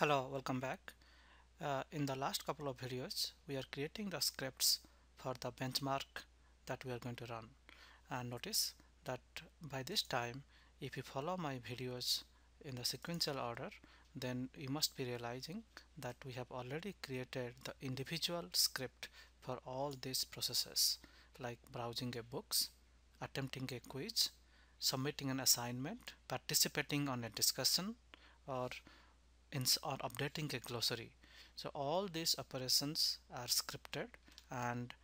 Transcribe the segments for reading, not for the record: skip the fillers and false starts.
Hello, welcome back. In the last couple of videos, we are creating the scripts for the benchmark that we are going to run. And notice that by this time, if you follow my videos in the sequential order, then you must be realizing that we have already created the individual script for all these processes, like browsing a books, attempting a quiz, submitting an assignment, participating on a discussion, or or updating a glossary. So all these operations are scripted, and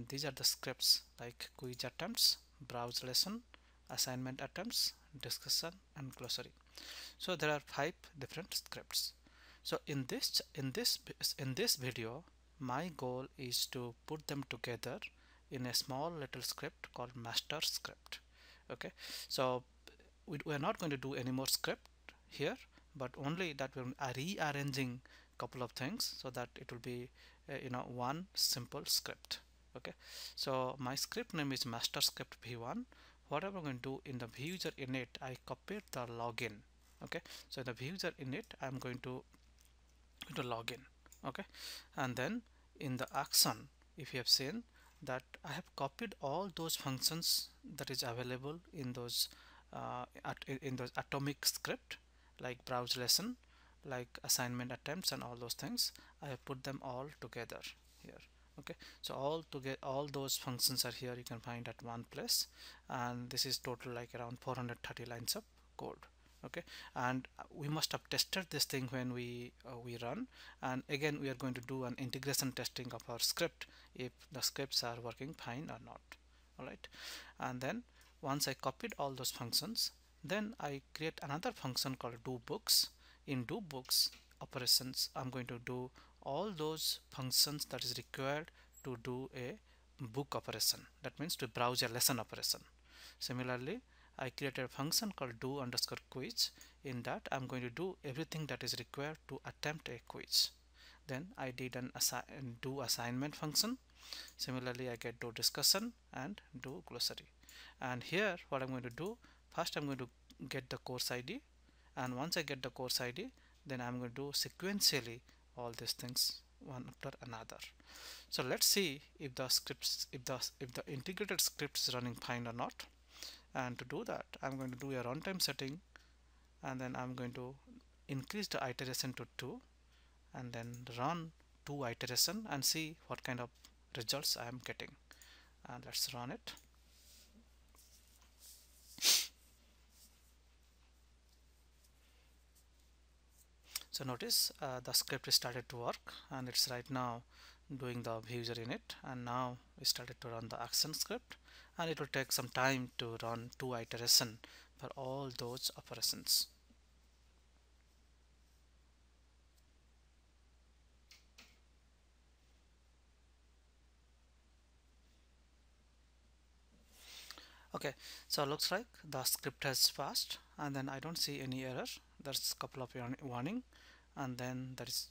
these are the scripts like quiz attempts, browse lesson, assignment attempts, discussion, and glossary. So there are 5 different scripts. So in this video, my goal is to put them together in a small little script called master script. Okay, so we are not going to do any more script here, but only that we're rearranging couple of things so that it will be one simple script. Okay, so my script name is master script v1. What I'm going to do in the viewer init, I copied the login. Okay, so in the viewer init, I'm going to login. Okay, and then in the action, if you have seen that I have copied all those functions that is available in those in those atomic script, like browse lesson, like assignment attempts, and all those things. I have put them all together here. Okay, so all those functions are here, you can find at one place, and this is total like around 430 lines of code. Okay, and we must have tested this thing when we run, and again we are going to do an integration testing of our script if the scripts are working fine or not. All right, and then once I copied all those functions, then I create another function called do books. In do books operations, I'm going to do all those functions that is required to do a book operation, that means to browse a lesson operation. Similarly, I created a function called do underscore quiz. In that, I'm going to do everything that is required to attempt a quiz. Then I did an do assignment function. Similarly, I get do discussion and do glossary. And here what I'm going to do, first I'm going to get the course ID, and once I get the course ID, then I'm going to do sequentially all these things one after another. So let's see if the scripts, if the integrated script is running fine or not. And to do that, I'm going to do a runtime setting, and then I'm going to increase the iteration to 2, and then run 2 iteration and see what kind of results I am getting. And let's run it. So notice the script started to work, and it's right now doing the viewer init, and now we started to run the action script, and it will take some time to run 2 iteration for all those operations. Okay, so looks like the script has passed, and then I don't see any error. There's a couple of warning, and then there is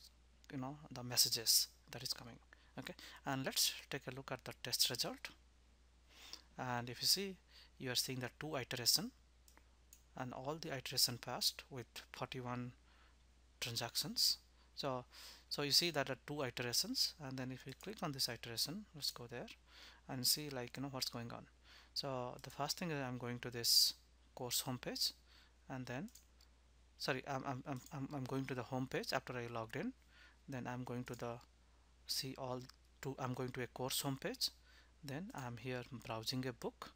the messages that is coming. Okay, and let's take a look at the test result. And if you see, you are seeing the 2 iteration, and all the iteration passed with 41 transactions. So you see that are 2 iterations, and then if we click on this iteration, let's go there and see like what's going on. So the first thing is I'm going to this course homepage, and then sorry, I'm going to the home page after I logged in. Then I'm going to the see all to I'm going to a course homepage. Then I'm here browsing a book,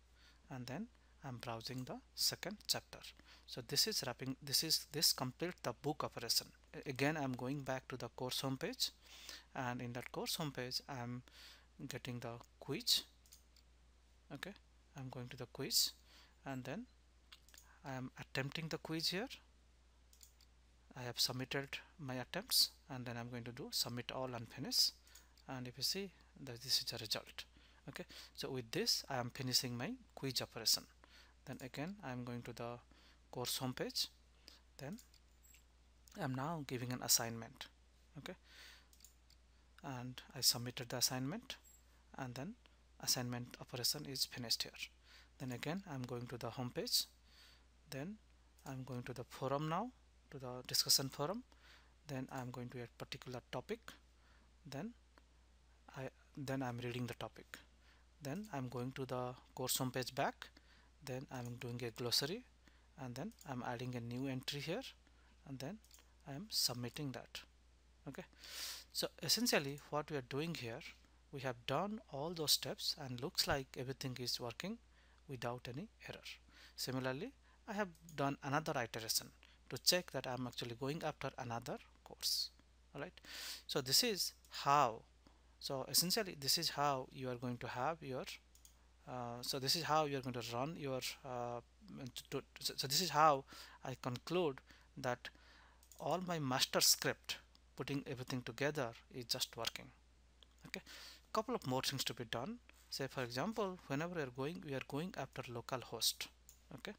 and then I'm browsing the second chapter. So this is wrapping, this complete the book operation. Again, I'm going back to the course homepage, and in that course homepage I'm getting the quiz. Okay, I'm going to the quiz, and then I am attempting the quiz here. I have submitted my attempts, and then I'm going to do submit all and finish, and if you see that this is the result. Okay, so with this I am finishing my quiz operation. Then again I'm going to the course homepage, then I'm now giving an assignment. Okay, and I submitted the assignment, and then assignment operation is finished here. Then again I'm going to the home page, then I'm going to the forum now, to the discussion forum. then I'm going to a particular topic, then I then I'm reading the topic, then I'm going to the course home page back, then I'm doing a glossary, and then I'm adding a new entry here, and then I'm submitting that. Okay, so essentially what we are doing here, we have done all those steps and looks like everything is working without any error. Similarly, I have done another iteration to check that I'm actually going after another course. Alright, so this is how, so essentially this is how you are going to have your so this is how you are going to run your so this is how I conclude that all my master script, putting everything together, is just working. Okay, couple of more things to be done. Say for example, whenever we are going after local host. Okay,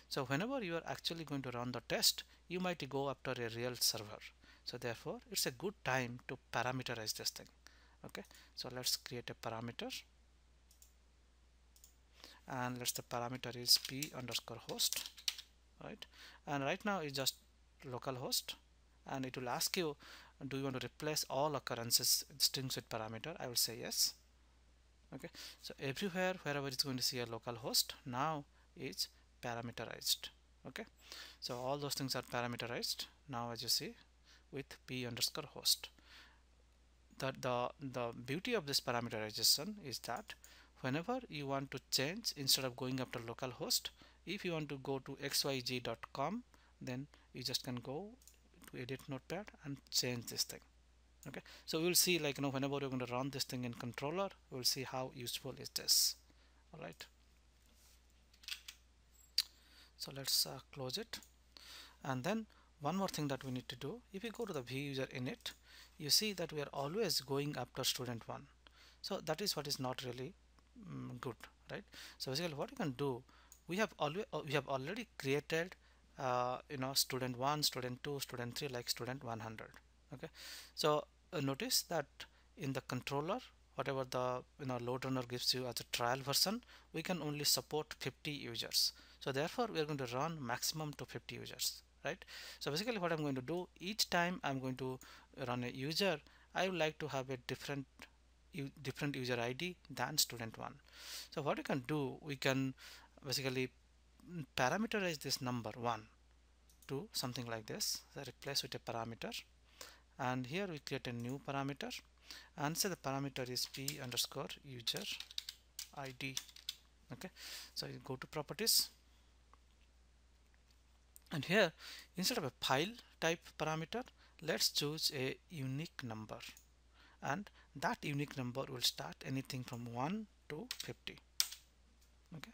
so whenever you are actually going to run the test, you might go after a real server, so therefore it's a good time to parameterize this thing. Okay, so let's create a parameter, and let's the parameter is p underscore host, right? And right now it's just local host, and it will ask you, do you want to replace all occurrences strings with parameter? I will say yes. Okay, so everywhere wherever it's going to see a local host now is parameterized. Okay, so all those things are parameterized now, as you see, with p underscore host. The beauty of this parameterization is that whenever you want to change, instead of going after localhost, if you want to go to xyz.com, then you just can go to edit notepad and change this thing. Okay, so we'll see, like, whenever you're going to run this thing in controller, we'll see how useful is this. All right, so let's close it. And then one more thing that we need to do, if you go to the view user init, you see that we are always going after student 1. So that is what is not really good, right? So basically what you can do, we have already created student 1, student 2, student 3, like student 100. Okay, so notice that in the controller, whatever the load runner gives you as a trial version, we can only support 50 users. So therefore we are going to run maximum to 50 users, right? So basically what I'm going to do, each time I'm going to run a user, I would like to have a different user ID than student 1. So what we can do, we can basically parameterize this number 1 to something like this. So replace with a parameter, and here we create a new parameter, and say the parameter is p underscore user ID. Okay, so you go to properties, and here instead of a file type parameter, let's choose a unique number, and that unique number will start anything from 1 to 50. Okay,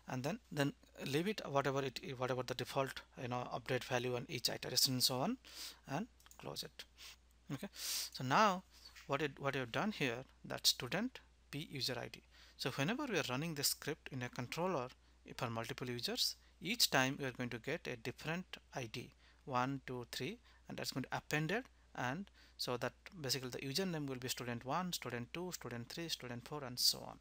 and then leave it whatever the default update value on each iteration and so on, and close it. Okay, so now what you've done here, that student p user ID. So whenever we are running the script in a controller for multiple users, each time we are going to get a different ID, 1 2 3, and that's going to appended, and so that basically the username will be student 1, student 2, student 3, student 4, and so on.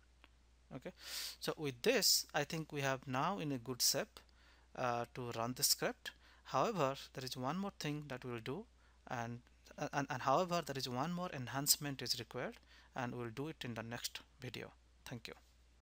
Okay, so with this I think we have now in a good shape to run the script. However, there is one more thing that we will do, and however there is one more enhancement is required, and we'll do it in the next video. Thank you.